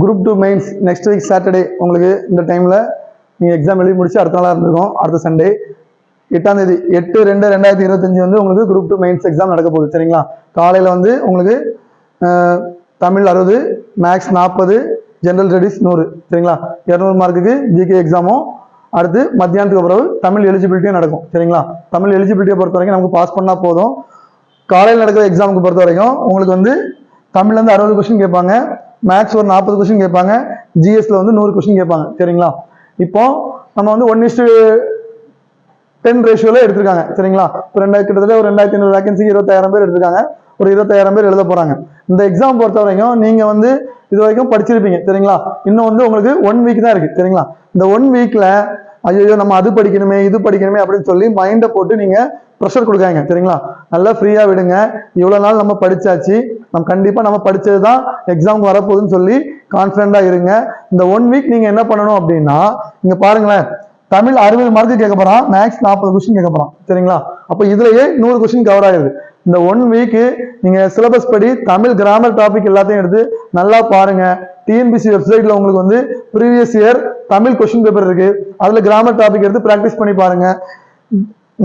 Group 2 mains next week Saturday உங்களுக்கு இந்த டைமில் நீங்கள் எக்ஸாம் எழுதி முடிச்சு அடுத்த நாளாக இருந்திருக்கும். அடுத்த சண்டே 8ஆம் தேதி 8/2/2025 வந்து உங்களுக்கு குரூப் 2 மெயின்ஸ் எக்ஸாம் நடக்க போகுது. சரிங்களா? காலையில் வந்து உங்களுக்கு தமிழ் 60, மேக்ஸ் 40, ஜென்ரல் ஸ்டடீஸ் 100. சரிங்களா? 200 மார்க்குக்கு ஜிகே எக்ஸாமும் அடுத்து மத்தியானத்துக்கு பிறகு தமிழ் எலிஜிபிலிட்டியும் நடக்கும். சரிங்களா? தமிழ் எலிஜிபிலிட்டியை பொறுத்த வரைக்கும் நமக்கு பாஸ் பண்ணால் போதும். காலையில் நடக்கிற எக்ஸாமுக்கு பொறுத்த வரைக்கும் உங்களுக்கு வந்து தமிழ்லேருந்து 60 கொஸ்டின் கேட்பாங்க, மேக்ஸ் ஒரு 40 கொஸ்டின் கேட்பாங்க, ஜிஎஸ்ல வந்து 100 கொஸ்டின் கேட்பாங்க. சரிங்களா? இப்போ நம்ம வந்து 1:10 ரேஷியோல எடுத்திருக்காங்க. சரிங்களா? இப்போ கிட்டத்தட்ட ஒரு 2500 வேகன்சிக்கு 25,000 பேர் எடுத்திருக்காங்க. ஒரு 25,000 பேர் எழுத போறாங்க. இந்த எக்ஸாம் பொறுத்த வரைக்கும் நீங்க வந்து இது வரைக்கும் படிச்சிருப்பீங்க. சரிங்களா? இன்னும் வந்து உங்களுக்கு 1 வீக் தான் இருக்கு. சரிங்களா? இந்த 1 வீக்ல ஐயோ நம்ம அது படிக்கணுமே இது படிக்கணுமே அப்படின்னு சொல்லி மைண்டை போட்டு நீங்க ப்ரெஷர் கொடுக்காங்க. சரிங்களா? நல்லா ஃப்ரீயா விடுங்க. இவ்வளவு நாள் நம்ம படிச்சாச்சு, கண்டிப்பா நம்ம படிச்சதுதான் எக்ஸாமுக்கு வரப்போகுதுன்னு சொல்லி கான்ஃபிடண்டா இருங்க. இந்த 1 வீக் நீங்க என்ன பண்ணணும் அப்படின்னா, இங்க பாருங்களேன், தமிழ் 60 மார்க்கு கேட்க போறான், மேக்ஸ் 40 கொஸ்டின் கேட்க போறான். சரிங்களா? அப்ப இதுலயே 100 கொஸ்டின் கவர் ஆயிருது. இந்த 1 வீக் நீங்க சிலபஸ் படி தமிழ் கிராமர் டாபிக் எல்லாத்தையும் எடுத்து நல்லா பாருங்க. டிஎன்பிசி வெப்சைட்ல உங்களுக்கு வந்து previous year Tamil question paper இருக்கு, அதுல கிராமர் டாபிக் எடுத்து பிராக்டிஸ் பண்ணி பாருங்க.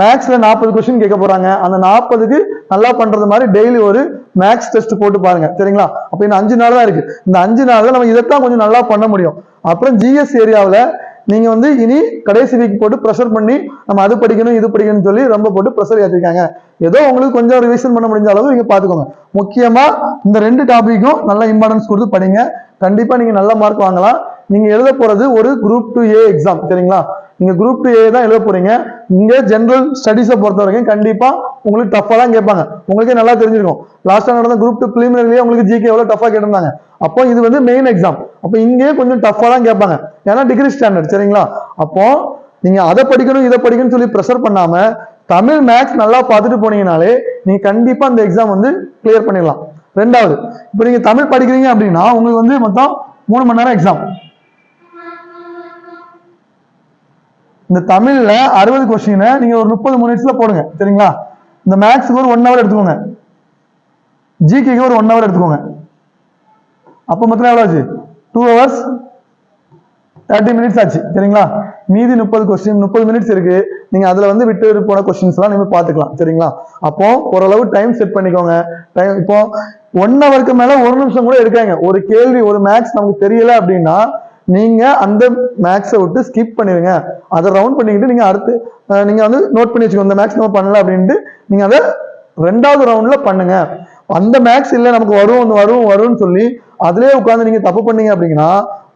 மேக்ஸ்ல 40 கொஸ்டின் கேட்க போறாங்க, அந்த 40க்கு நல்லா பண்றது மாதிரி டெய்லி ஒரு மேக்ஸ் டெஸ்ட் போட்டு பாருங்க. சரிங்களா? அப்ப இன்னும் 5 நாள் தான் இருக்கு. இந்த 5 நாள்ல நம்ம இதைத்தான் கொஞ்சம் நல்லா பண்ண முடியும். அப்புறம் ஜிஎஸ் ஏரியாவில் நீங்க வந்து இனி கடைசி வீக் போட்டு ப்ரெஷர் பண்ணி நம்ம அது படிக்கணும் இது படிக்கணும்னு சொல்லி ரொம்ப போட்டு ப்ரெஷர் ஏற்றிருக்காங்க. ஏதோ உங்களுக்கு கொஞ்சம் ரிவிஷன் பண்ண முடிஞ்ச அளவு நீங்க பாத்துக்கோங்க. முக்கியமா இந்த 2 டாபிக்கும் நல்ல இம்பார்ட்டன்ஸ் கொடுத்து படிங்க. கண்டிப்பா நீங்க நல்ல மார்க் வாங்கலாம். நீங்க எழுத போறது ஒரு குரூப் 2A எக்ஸாம். சரிங்களா? நீங்க குரூப் 2A தான் எழுத போறீங்க. இங்க ஜெனரல் ஸ்டடீஸை பொறுத்த வரைக்கும் கண்டிப்பா உங்களுக்கு டஃபா தான் கேட்பாங்க. உங்களுக்கே நல்லா தெரிஞ்சிருக்கும். லாஸ்டா நடந்த குரூப் 2 பிலிமினரிலேயே உங்களுக்கு ஜிகே எவ்வளவு டஃபா கேட்டிருந்தாங்க. அப்போ இது வந்து மெயின் எக்ஸாம். அப்போ இங்கே கொஞ்சம் டஃபா தான் கேட்பாங்க, ஏன்னா டிகிரி ஸ்டாண்டர்ட். சரிங்களா? அப்போ நீங்க அதை படிக்கணும் இதை படிக்கணும்னு சொல்லி ப்ரெஷர் பண்ணாம தமிழ் மேக்ஸ் நல்லா பார்த்துட்டு போனீங்கனாலே நீங்க கண்டிப்பா அந்த எக்ஸாம் வந்து கிளியர் பண்ணிடலாம். ரெண்டாவது, இப்போ நீங்க தமிழ் படிக்கிறீங்க அப்படின்னா உங்களுக்கு வந்து மொத்தம் 3 மணி நேரம் எக்ஸாம். இந்த தமிழ்ல 60 கொஸ்டினை நீங்க ஒரு 30 மினிட்ஸ்ல போடுங்க. சரிங்களா? இந்த மேக்ஸுக்கு ஒரு 1 ஹவர் எடுத்துக்கோங்க, ஜிகேக்கு ஒரு 1 ஹவர் எடுத்துக்கோங்க. அப்ப மொத்தம் எவ்வளவு ஆச்சு? 2 hours 30 minutes ஆச்சு. சரிங்களா? மீதி 30 மினிட்ஸ் இருக்கு. நீங்க அதுல வந்து விட்டு போன கொஸ்டின்ஸ் எல்லாம் நீங்க பாத்துக்கலாம். சரிங்களா? அப்போ ஓரளவு டைம் செட் பண்ணிக்கோங்க. இப்போ 1 ஹவருக்கு மேல 1 நிமிஷம் கூட எடுக்காங்க. ஒரு கேள்வி ஒரு மேக்ஸ் நமக்கு தெரியல அப்படின்னா நீங்க அந்த மேக்ஸை விட்டு ஸ்கிப் பண்ணிருங்க. அதை ரவுண்ட் பண்ணிக்கிட்டு நீங்க அடுத்து நீங்க வந்து நோட் பண்ணி வச்சுக்கோங்க. இந்த மேக்ஸ் நம்ம பண்ணல அப்படின்ட்டு நீங்க அதை 2வது ரவுண்ட்ல பண்ணுங்க. அந்த மேக்ஸ் இல்ல நமக்கு வரும்னு சொல்லி அதுலயே உட்கார்ந்து நீங்க தப்பு பண்ணீங்க அப்படின்னா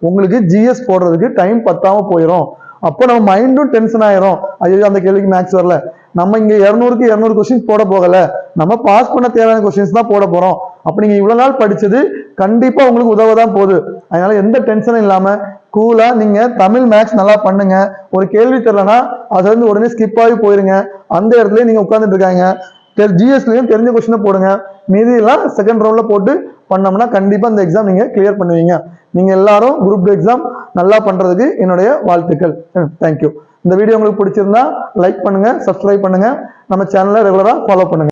உங்களுக்கு ஜிஎஸ் போடுறதுக்கு டைம் பத்தாம போயிடும். அப்போ நம்ம மைண்டும் டென்ஷன் ஆயிரும். ஐயோ அந்த கேள்விக்கு மேக்ஸ் வரல, நம்ம இங்க 200க்கு 200 கொஸ்டின்ஸ் போட போகல, நம்ம பாஸ் பண்ண தேவையான கொஸ்டின்ஸ் தான் போட போறோம். அப்ப நீங்க இவ்வளவு நாள் படிச்சது கண்டிப்பா உங்களுக்கு உதவதான் போகுது. அதனால எந்த டென்ஷனும் இல்லாம கூலா நீங்க தமிழ் மேக்ஸ் நல்லா பண்ணுங்க. ஒரு கேள்வி தெரியலனா அதுல இருந்து உடனே ஸ்கிப் ஆகி போயிருங்க. அந்த இடத்துல நீங்க உட்கார்ந்துட்டு இருக்காங்க. ஜிஎஸ்லயும் தெரிஞ்ச கொஸ்டினை போடுங்க. மீதி எல்லாம் செகண்ட் ரவுண்ட்ல போட்டு பண்ணோம்னா கண்டிப்பா இந்த எக்ஸாம் நீங்க கிளியர் பண்ணுவீங்க. நீங்க எல்லாரும் குரூப் 2 எக்ஸாம் நல்லா பண்றதுக்கு என்னுடைய வாழ்த்துக்கள். தேங்க்யூ. இந்த வீடியோ உங்களுக்கு பிடிச்சிருந்தா லைக் பண்ணுங்க, சப்ஸ்கிரைப் பண்ணுங்க, நம்ம சேனலை ரெகுலரா ஃபாலோ பண்ணுங்க.